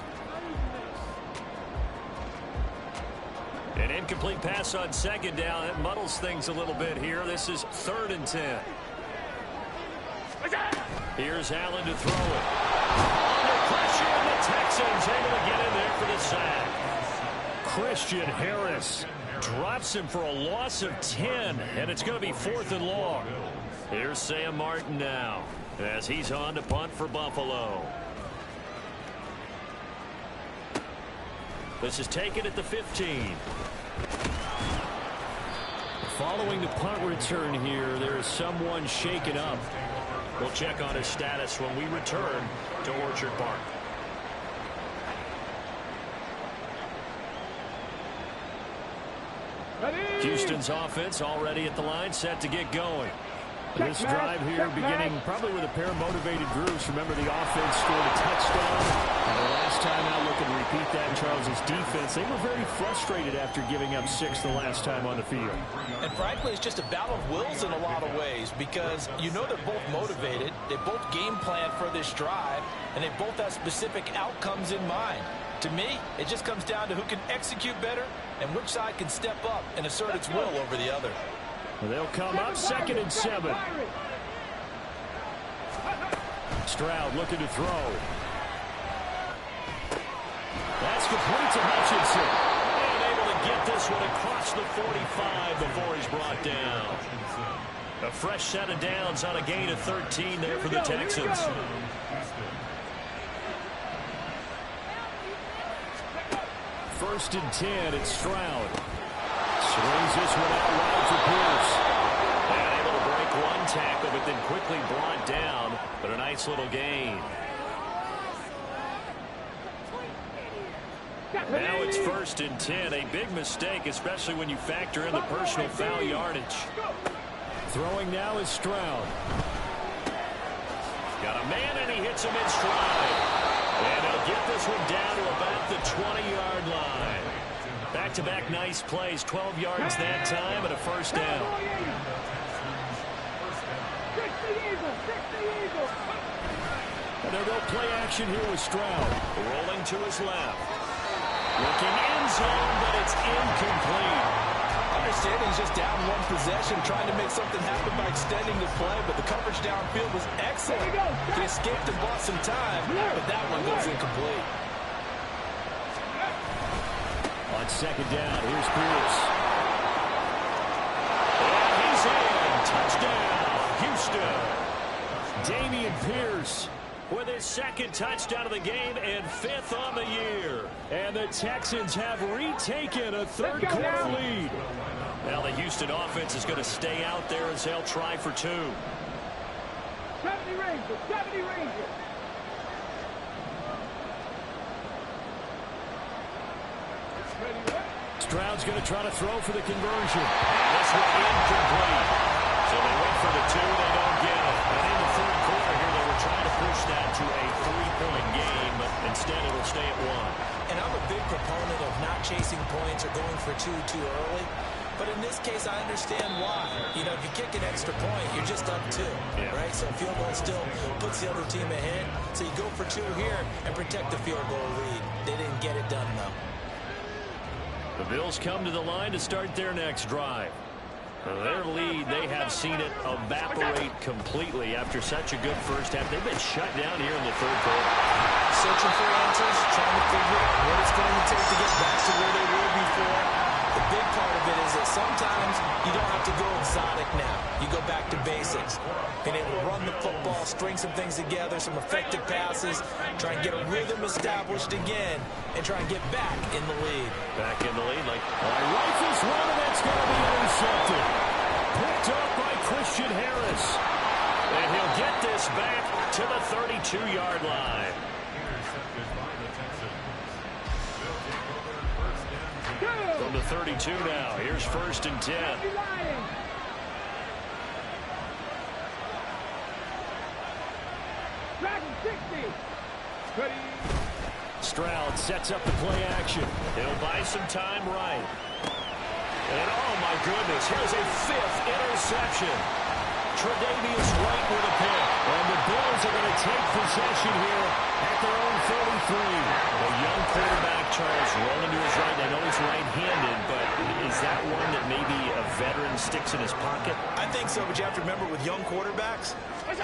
An incomplete pass on second down. It muddles things a little bit here. This is 3rd and 10. Here's Allen to throw it. Under pressure, and the Texans able to get in there for the sack. Christian Harris drops him for a loss of 10, and it's going to be 4th and long. Here's Sam Martin now as he's on to punt for Buffalo. This is taken at the 15. Following the punt return here, there is someone shaken up. We'll check on his status when we return to Orchard Park. Houston's offense already at the line, set to get going. This drive here beginning probably with a pair of motivated groups. Remember, the offense scored a touchdown. And the last time out, looking to repeat that in Charles's defense. They were very frustrated after giving up 6 the last time on the field. And frankly, it's just a battle of wills in a lot of ways, because you know they're both motivated. They both game plan for this drive, and they both have specific outcomes in mind. To me, it just comes down to who can execute better and which side can step up and assert its will over the other. They'll come up 2nd and 7. Stroud looking to throw. That's complete to Hutchinson. And able to get this one across the 45 before he's brought down. A fresh set of downs on a gain of 13 there for the Texans. First and 10, it's Stroud. Swings this one out wide for Pierce. And able to break one tackle, but then quickly brought down. But a nice little gain. Now it's 1st and 10. A big mistake, especially when you factor in the personal foul yardage. Throwing now is Stroud. Got a man, and he hits him in stride. And he'll get this one down to about the 20-yard line. Back-to-back nice plays, 12 yards that time, and a first down. And they'll go play action here with Stroud. Rolling to his left. Looking end zone, but it's incomplete. Understanding he's just down one possession, trying to make something happen by extending the play, but the coverage downfield was excellent. He escaped and bought some time, but that one goes incomplete. On second down, here's Pierce. is in. Touchdown, Houston. Dameon Pierce with his second touchdown of the game and 5th on the year. And the Texans have retaken a third-quarter lead. Now the Houston offense is going to stay out there as they'll try for 2. 70 Rangers, 70 Rangers. Stroud's going to try to throw for the conversion. This one incomplete. So they went for the 2, they don't get it. And in the third quarter here, they were trying to push that to a 3-point game, but instead it'll stay at 1. And I'm a big proponent of not chasing points or going for 2 too early. But in this case, I understand why. You know, if you kick an extra point, you're just up 2, right? So field goal still puts the other team ahead. So you go for 2 here and protect the field goal lead. They didn't get it done, though. The Bills come to the line to start their next drive. Their lead, they have seen it evaporate completely after such a good first half. They've been shut down here in the third quarter. Searching for answers, trying to figure out what it's going to take to get back to where they were before. The big part of it is that sometimes you don't have to go exotic now. You go back to basics. Being able to run the football, string some things together, some effective passes, try and get a rhythm established again, and try and get back in the lead. Back in the lead, like Rifles one, and that's going to be intercepted. Picked up by Christian Harris. And he'll get this back to the 32-yard line. From the 32 now. Here's 1st and 10. Dragon 60. Stroud sets up the play action. He'll buy some time right. And oh my goodness, here's a 5th interception. Tre'Davious White with a pick. And the Bills are going to take possession here at their own 33. A young quarterback, Charles, rolling to his right. I know he's right-handed, but is that one that maybe a veteran sticks in his pocket? I think so, but you have to remember with young quarterbacks,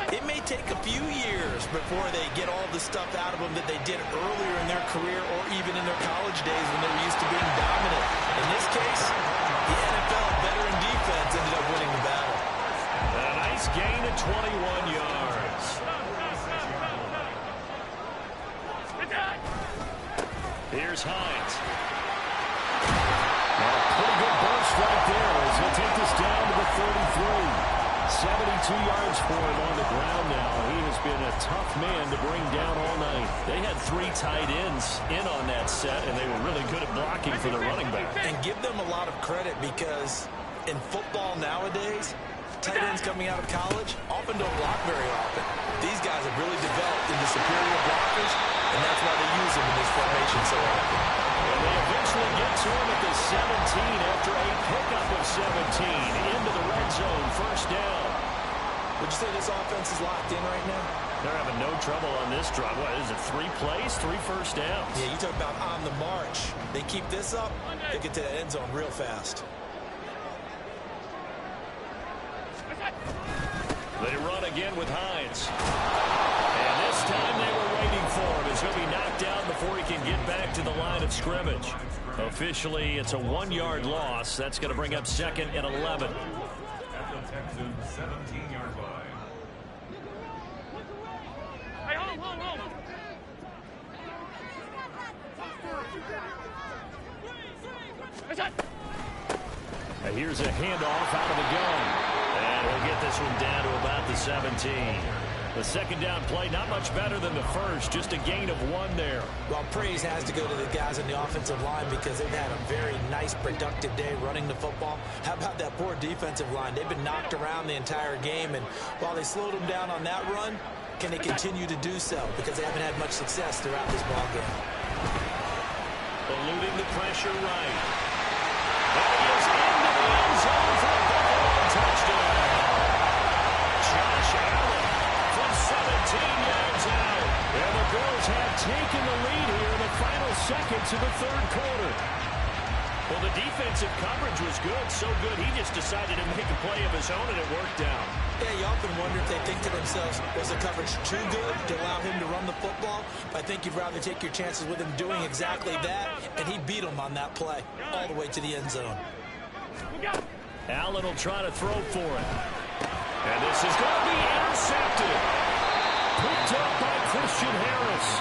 it may take a few years before they get all the stuff out of them that they did earlier in their career or even in their college days when they were used to being dominant. In this case, the NFL veteran defense ended up winning the battle. A nice gain of 21 yards. Here's Hines. A pretty good burst right there as he'll take this down to the 33. 72 yards for him on the ground now. He has been a tough man to bring down all night. They had 3 tight ends in on that set, and they were really good at blocking for the running back. And give them a lot of credit because in football nowadays, tight ends coming out of college often don't block very often. These guys have really developed into superior blockers, and that's why they use them in this formation so often. And they eventually get to him at the 17 after a pickup of 17 into the red zone, 1st down. Would you say this offense is locked in right now? They're having no trouble on this drive. What is it, 3 plays, 3 first downs? Yeah, you talk about on the march. They keep this up, they get to the end zone real fast. They run again with Hines. And this time they were waiting for him as he'll be knocked down before he can get back to the line of scrimmage. Officially, it's a 1-yard loss. That's going to bring up 2nd and 11. Hey, hold on. Now here's a handoff out of the gun. And we'll get this one down to about the 17. The 2nd down play, not much better than the first, just a gain of 1 there. Well, praise has to go to the guys on the offensive line because they've had a very nice, productive day running the football. How about that poor defensive line? They've been knocked around the entire game, and while they slowed them down on that run, can they continue to do so? Because they haven't had much success throughout this ballgame. Eluding the pressure right. And he is into the end zone for a Buffalo touchdown. Josh Allen from 17 yards out. And the Bills have taken the lead here in the final seconds of the 3rd quarter. Well, the defensive coverage was good, so good he just decided to make a play of his own, and it worked out. Yeah, you often wonder if they think to themselves, was the coverage too good to allow him to run the football? But I think you'd rather take your chances with him doing exactly that, and he beat him on that play all the way to the end zone. Allen will try to throw for it. And this is going to be intercepted. Picked up by Christian Harris.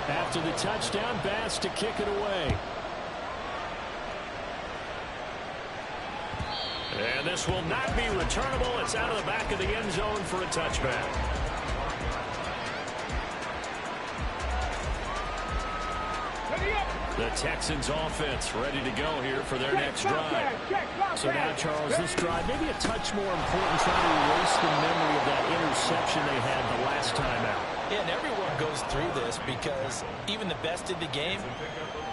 After the touchdown, Bass to kick it away. And this will not be returnable. It's out of the back of the end zone for a touchback. The Texans offense ready to go here for their next drive. So now, Charles, this drive maybe a touch more important, trying to erase the memory of that interception they had the last time out. Yeah, and everyone goes through this because even the best in the game,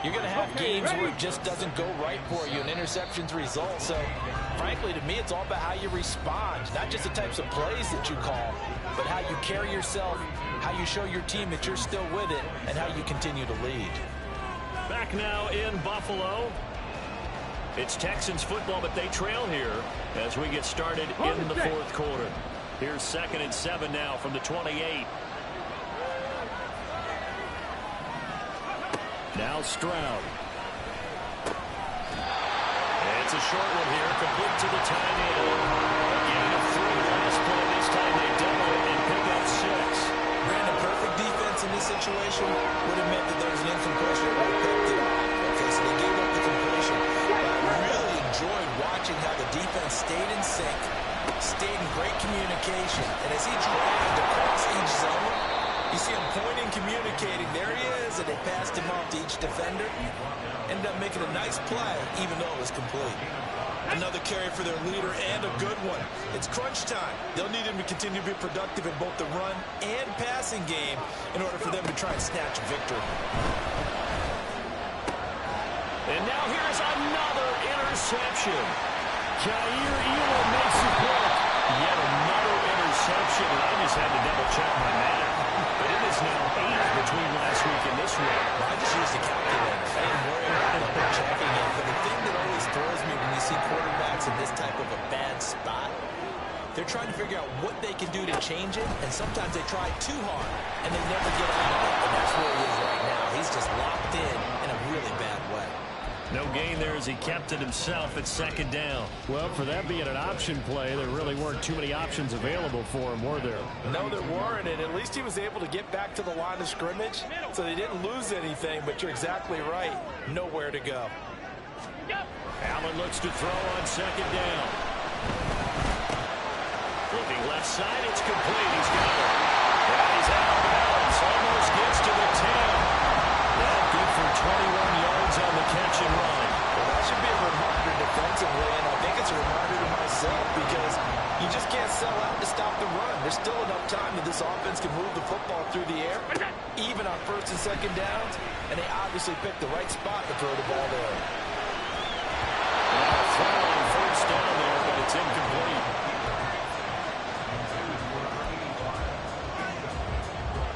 you're going to have games where it just doesn't go right for you, and interceptions result. So, frankly, to me, it's all about how you respond, not just the types of plays that you call, but how you carry yourself, how you show your team that you're still with it, and how you continue to lead. Back now in Buffalo. It's Texans football, but they trail here as we get started in the fourth quarter. Here's 2nd and 7 now from the 28. Now Stroud. It's a short one here, complete to the tight end. Again, a 3 last play. This time they double it and pick up 6. Brandon, perfect defense in this situation would have meant that there was an incompletion that would have picked it. Okay, so they gave up the completion. But I really enjoyed watching how the defense stayed in sync, stayed in great communication, and as he dragged across each zone, you see him pointing, communicating. There he is, and they passed him off to each defender. Ended up making a nice play, even though it was complete. Another carry for their leader, and a good one. It's crunch time. They'll need him to continue to be productive in both the run and passing game in order for them to try and snatch a victory. And now here's another interception. Jair Elam makes it work. Yet another interception, and I just had to double-check my math. But it is now 8 between last week and this week. I just used a calculator. I didn't worry about double-checking it. But the thing that always throws me when you see quarterbacks in this type of a bad spot, they're trying to figure out what they can do to change it, and sometimes they try too hard, and they never get out of it. And that's where he is right now. He's just locked in a really bad way. No gain there as he kept it himself at 2nd down. Well, for that being an option play, there really weren't too many options available for him, were there? No, there weren't, and at least he was able to get back to the line of scrimmage, so they didn't lose anything, but you're exactly right. Nowhere to go. Allen looks to throw on 2nd down. Looking left side, it's complete. He's got it. And he's out of bounds. Almost gets to the 10. Well, good for 21 yards on the catch and run. Well, that should be a reminder defensively, and I think it's a reminder to myself because you just can't sell out to stop the run. There's still enough time that this offense can move the football through the air, even on 1st and 2nd downs, and they obviously picked the right spot to throw the ball there. Throw on 1st down there, but it's incomplete.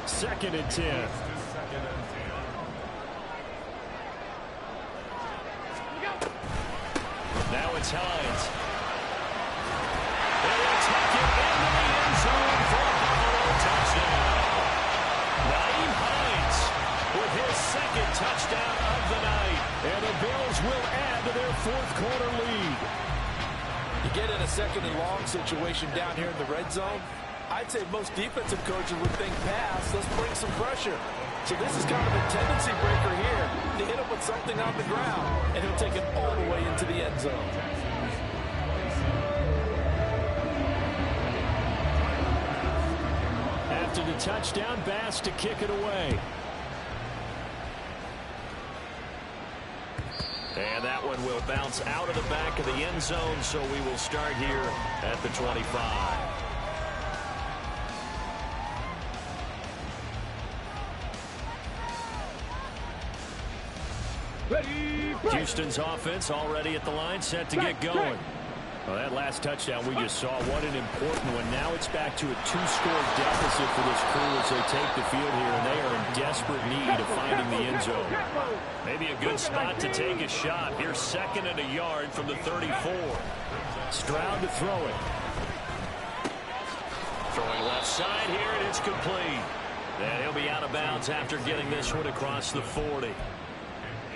2nd and 10. Now it's Hines. They will take it into the end zone for a Buffalo touchdown. Nyheim Hines with his 2nd touchdown of the night. And the Bills will add to their 4th quarter lead. You get in a 2nd and long situation down here in the red zone, I'd say most defensive coaches would think pass, let's bring some pressure. So this is kind of a tendency breaker here to hit him with something on the ground, and he'll take it all the way into the end zone. After the touchdown, Bass to kick it away. And that one will bounce out of the back of the end zone, so we will start here at the 25. Houston's offense already at the line, set to get going. Well, that last touchdown we just saw, what an important one. Now it's back to a 2-score deficit for this crew as they take the field here, and they are in desperate need of finding the end zone. Maybe a good spot to take a shot. Here's 2nd and a yard from the 34. Stroud to throw it. Throwing left side here, and it's complete. And he'll be out of bounds after getting this one across the 40.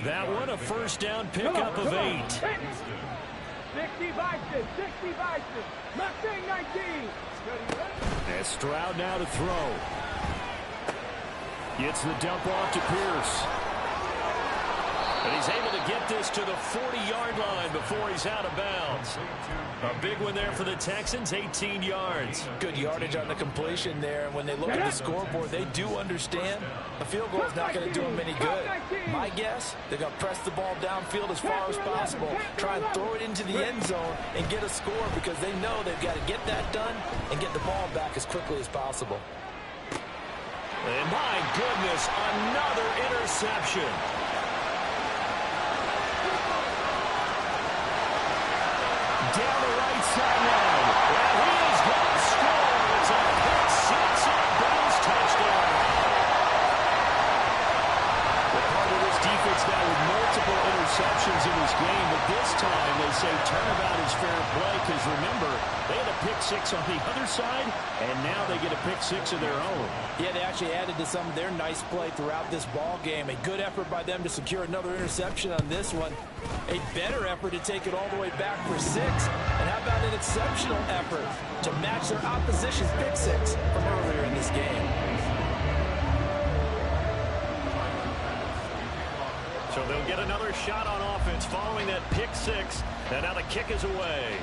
That one a first down pickup of 8. 60 Vikings, 60 Vikings. Mustang 19. And Stroud now to throw. Gets the dump off to Pierce. And he's able to get this to the 40-yard line before he's out of bounds. A big one there for the Texans, 18 yards. Good yardage on the completion there. And when they look at the scoreboard, they do understand a field goal is not going to do them any good. My guess, they're going to press the ball downfield as far as possible, try and throw it into the end zone and get a score because they know they've got to get that done and get the ball back as quickly as possible. And my goodness, another interception. Down the right sideline. And he is going to score. It's a pick six and a Bills touchdown. Well, part of this defense now with multiple interceptions in this game, but this time they say turnabout is fair play because remember, they had a pick six on the other side, and now they get a pick six of their own. Yeah, they actually added to some of their nice play throughout this ball game. A good effort by them to secure another interception on this one. A better effort to take it all the way back for 6. And how about an exceptional effort to match their opposition's pick six from earlier in this game. So they'll get another shot on offense following that pick six. And now the kick is away.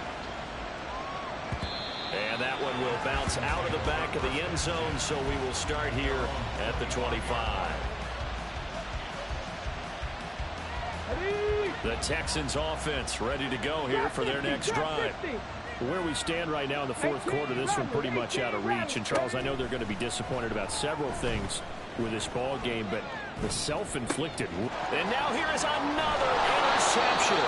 And that one will bounce out of the back of the end zone, so we will start here at the 25. The Texans offense ready to go here for their next drive. Where we stand right now in the fourth quarter, this one pretty much out of reach. And, Charles, I know they're going to be disappointed about several things with this ball game, but the self-inflicted. And now here is another interception.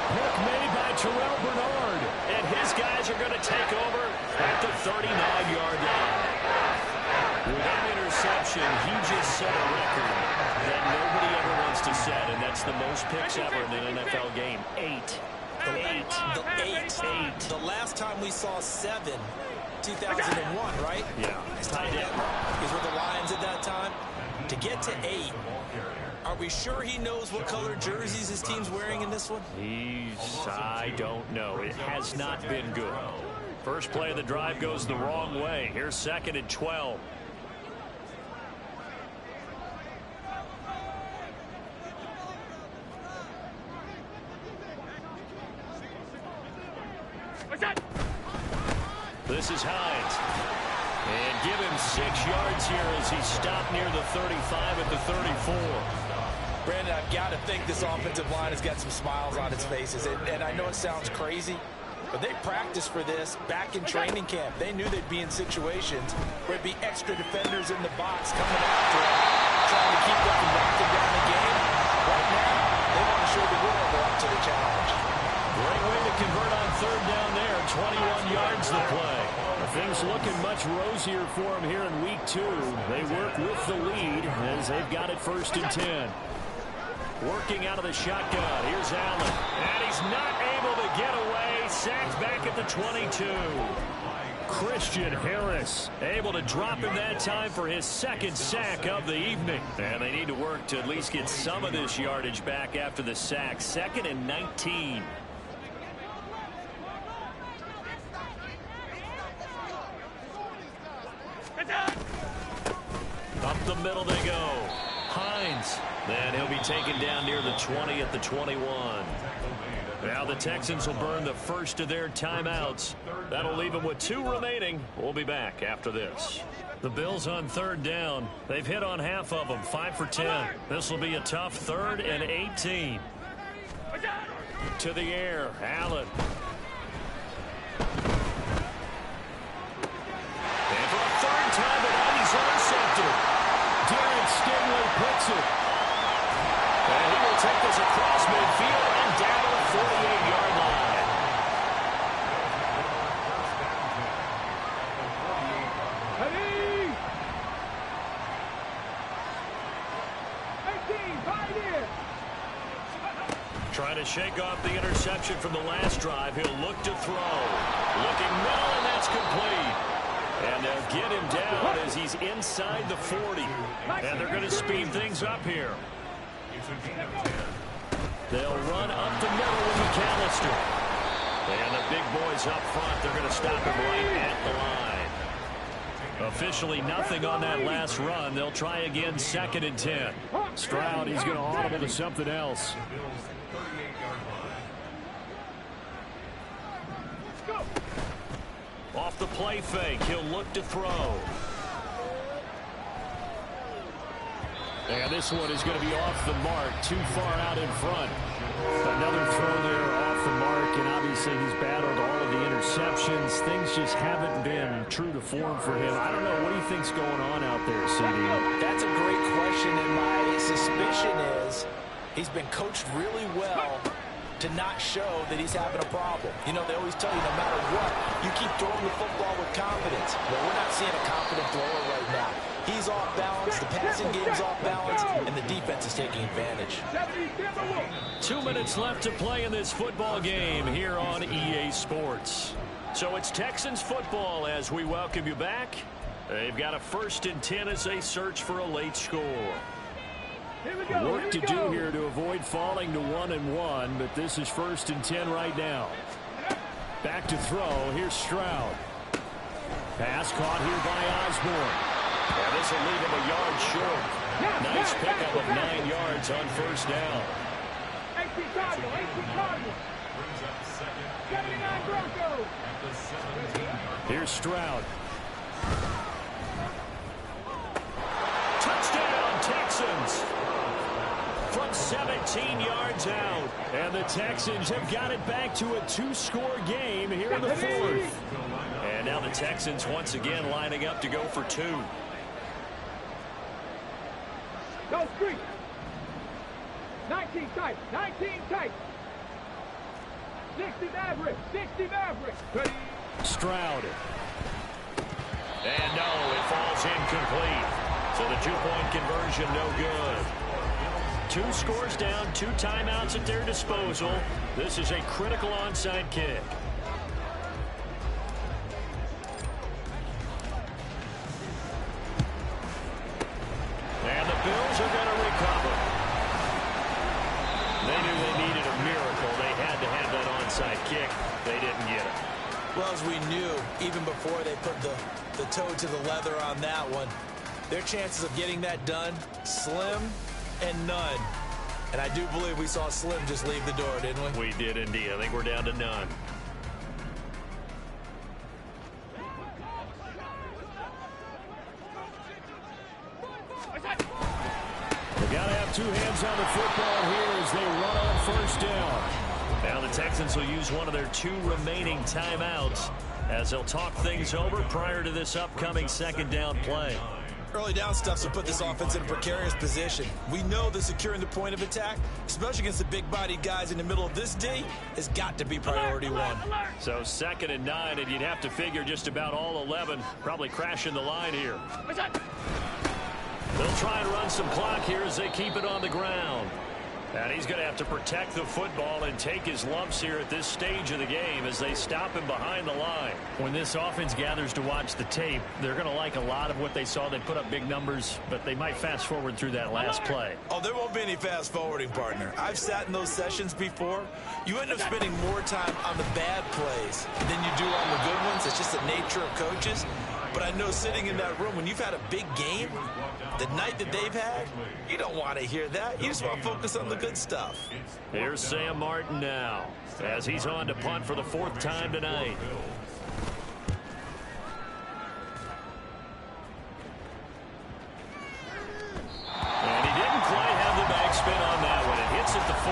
Pick made by Terrell Bernard. And his guys are going to take over at the 39-yard line. With that interception, he just set a record that nobody ever wants to set, and that's the most picks ever in an NFL game. 8. The last time we saw 7, 2001, right? Yeah. Tight end. He's with the Lions at that time. To get to 8, are we sure he knows what color jerseys his team's wearing in this one? I don't know. It has not been good. First play of the drive goes the wrong way. Here's 2nd and 12. This is Hines. And give him 6 yards here as he stopped near the 35 at the 34. Brandon, I've got to think this offensive line has got some smiles on its faces. And I know it sounds crazy, but they practiced for this back in training camp. They knew they'd be in situations where it'd be extra defenders in the box coming after them, trying to keep them from knocking down the game. Right now, they want to show the world they're up to the challenge. Great way to convert on 3rd down there. 21 yards the play. Things looking much rosier for them here in week 2. They work with the lead as they've got it 1st and 10. Working out of the shotgun. Here's Allen. And he's not able to get away. Sacked back at the 22. Christian Harris able to drop him that time for his 2nd sack of the evening. And they need to work to at least get some of this yardage back after the sack. 2nd and 19. Up the middle they go. Hines. Then he'll be taken down near the 20 at the 21. Now the Texans will burn the first of their timeouts. That'll leave them with 2 remaining. We'll be back after this. The Bills on 3rd down. They've hit on half of them, 5 for 10. This will be a tough 3rd and 18. To the air, Allen. And for a 3rd time tonight, he's intercepted. Darren Stingley puts it. And he will take this across midfield and down to the 48-yard line. Ready? 18, right here. Trying to shake off the interception from the last drive. He'll look to throw. Looking middle, and that's complete. And they'll get him down as he's inside the 40. And they're going to speed things up here. They'll run up the middle with McAllister. And the big boys up front, they're going to stop him right at the line. Officially nothing on that last run. They'll try again, 2nd and 10. Stroud, he's going to audible to something else. Off the play fake, he'll look to throw. And this one is going to be off the mark, too far out in front. Another throw there off the mark, and obviously he's battled all of the interceptions. Things just haven't been true to form for him. I don't know, what do you think's going on out there, CD? That's a great question, and my suspicion is he's been coached really well to not show that he's having a problem. You know, they always tell you no matter what, you keep throwing the football with confidence. Well, we're not seeing a confident thrower right now. He's off balance, the passing game's off balance, and the defense is taking advantage. 2 minutes left to play in this football game here on EA Sports. So it's Texans football as we welcome you back. They've got a 1st and 10 as they search for a late score. Work to do here to avoid falling to 1-1, but this is 1st and 10 right now. Back to throw. Here's Stroud. Pass caught here by Osborne. And this will leave him a yard short. Nice pickup of 9 yards on 1st down. 18 Cardinals. 79 Broncos. Here's Stroud. Touchdown, Texans. From 17 yards out. And the Texans have got it back to a 2-score game here in the 4th. And now the Texans once again lining up to go for 2. Go street. 19 tight. 19 tight. 60 Maverick. 60 Maverick. Ready. Stroud. And no, it falls incomplete. So the 2-point conversion no good. 2 scores down, 2 timeouts at their disposal. This is a critical onside kick. And the Bills are going to recover. They knew they needed a miracle. They had to have that onside kick. They didn't get it. Well, as we knew, even before they put the toe to the leather on that one, their chances of getting that done, slim and none. And I do believe we saw Slim just leave the door, didn't we? We did indeed. I think we're down to none. They got to have 2 hands on the football here as they run on 1st down. Now the Texans will use one of their 2 remaining timeouts as they'll talk things over prior to this upcoming 2nd down play. Early down stuff will put this offense in a precarious position. We know that securing the point of attack, especially against the big-bodied guys in the middle of this D, has got to be priority 1. So 2nd and 9, and you'd have to figure just about all 11 probably crashing the line here. They'll try and run some clock here as they keep it on the ground. And he's going to have to protect the football and take his lumps here at this stage of the game as they stop him behind the line. When this offense gathers to watch the tape, they're going to like a lot of what they saw. They put up big numbers, but they might fast forward through that last play. Oh, there won't be any fast forwarding, partner. I've sat in those sessions before. You end up spending more time on the bad plays than you do on the good ones. It's just the nature of coaches. But I know sitting in that room, when you've had a big game, the night that they've had, you don't want to hear that. You just want to focus on the good stuff. Here's Sam Martin now as he's on to punt for the 4th time tonight. And he didn't quite have the backspin on that one. It hits at the 4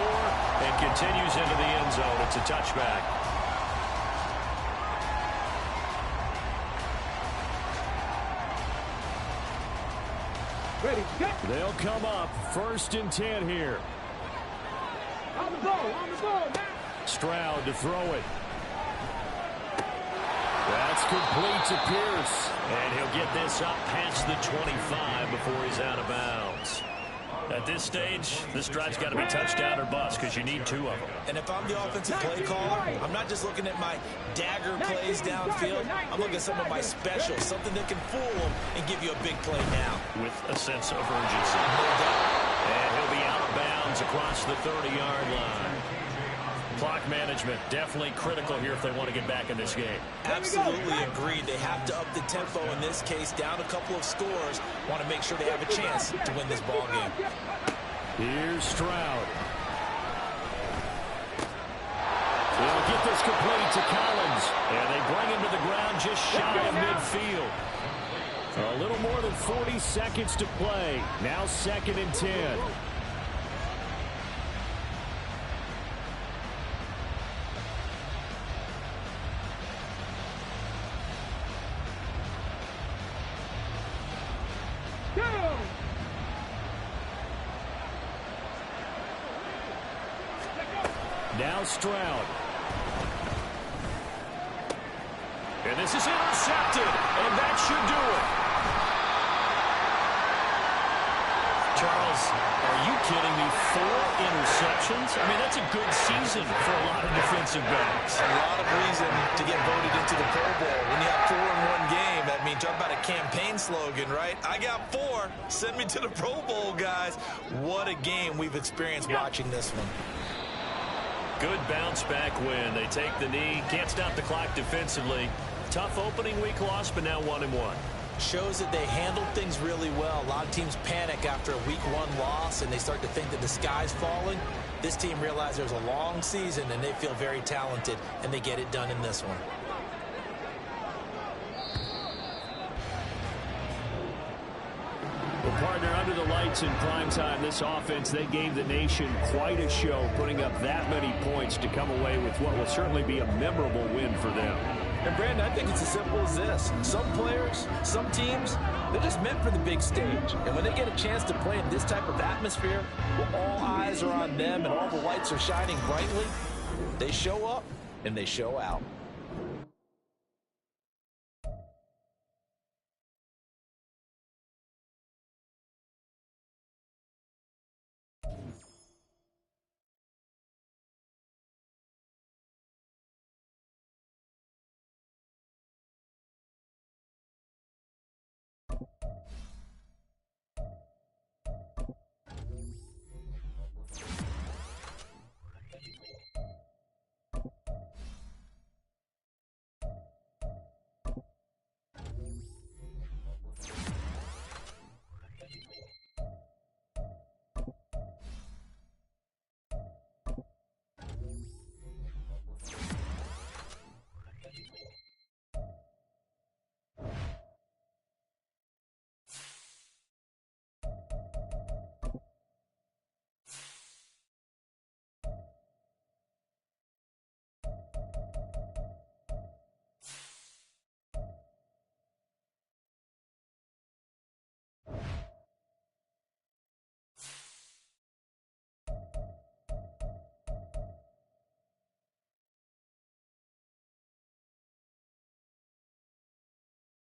and continues into the end zone. It's a touchback. Ready, set. They'll come up 1st and 10 here. On the ball, now. Stroud to throw it. That's complete to Pierce. And he'll get this up past the 25 before he's out of bounds. At this stage, this drive's got to be touchdown or bust because you need 2 of them. And if I'm the offensive play caller, I'm not just looking at my dagger plays downfield. I'm looking at some of my specials, something that can fool them and give you a big play now. With a sense of urgency. And he'll be out of bounds across the 30-yard line. Clock management definitely critical here if they want to get back in this game. Absolutely agreed. They have to up the tempo in this case, down a couple of scores. Want to make sure they have a chance to win this ball game. Here's Stroud. They'll get this complete to Collins. And they bring him to the ground just shy of midfield. A little more than 40 seconds to play. Now 2nd and 10. Now Stroud. And this is intercepted. And that should do it. Charles, are you kidding me? 4 interceptions? I mean, that's a good season for a lot of defensive backs. A lot of reason to get voted into the Pro Bowl. When you have 4 in one game, I mean, talk about a campaign slogan, right? I got 4. Send me to the Pro Bowl, guys. What a game we've experienced watching this one. Good bounce back win. They take the knee. Can't stop the clock defensively. Tough opening week loss, but now 1-1. Shows that they handled things really well. A lot of teams panic after a week 1 loss, and they start to think that the sky's falling. This team realized there's a long season, and they feel very talented, and they get it done in this one. Well, partner, under the lights in prime time, this offense, they gave the nation quite a show, putting up that many points to come away with what will certainly be a memorable win for them. And, Brandon, I think it's as simple as this. Some players, some teams, they're just meant for the big stage. And when they get a chance to play in this type of atmosphere, where all eyes are on them and all the lights are shining brightly, they show up and they show out.